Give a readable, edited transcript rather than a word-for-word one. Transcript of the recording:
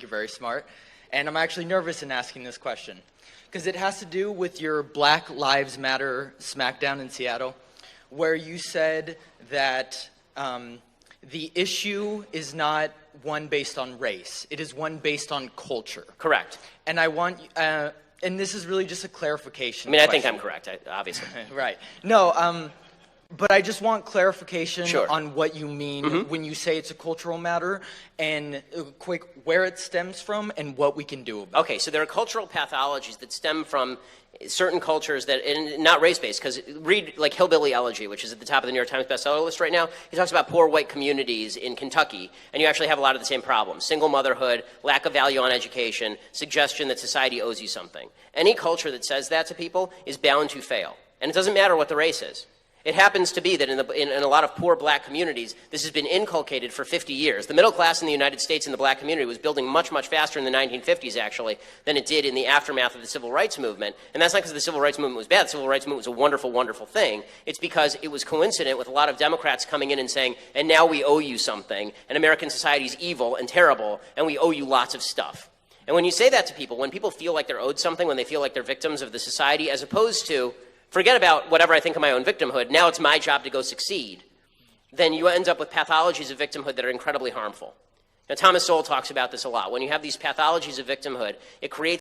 You're very smart. And I'm actually nervous in asking this question because it has to do with your Black Lives Matter smackdown in Seattle, where you said that the issue is not one based on race. It is one based on culture. Correct. And I want, and this is really just a clarification. I mean, question. I think I'm correct, obviously. Right. No, but I just want clarification Sure. on what you mean when you say it's a cultural matter, and quick, where it stems from and what we can do about it. Okay, so there are cultural pathologies that stem from certain cultures that, and not race-based, because read like Hillbilly Elegy, which is at the top of the New York Times bestseller list right now. He talks about poor white communities in Kentucky, and you actually have a lot of the same problems. Single motherhood, lack of value on education, suggestion that society owes you something. Any culture that says that to people is bound to fail, and it doesn't matter what the race is. It happens to be that in a lot of poor black communities, this has been inculcated for 50 years. The middle class in the United States in the black community was building much, much faster in the 1950s, actually, than it did in the aftermath of the civil rights movement. And that's not because the civil rights movement was bad. The civil rights movement was a wonderful, wonderful thing. It's because it was coincident with a lot of Democrats coming in and saying, and now we owe you something, and American society is evil and terrible, and we owe you lots of stuff. And when you say that to people, when people feel like they're owed something, when they feel like they're victims of the society, as opposed to, forget about whatever I think of my own victimhood, now it's my job to go succeed, then you end up with pathologies of victimhood that are incredibly harmful. Now, Thomas Sowell talks about this a lot. When you have these pathologies of victimhood, it creates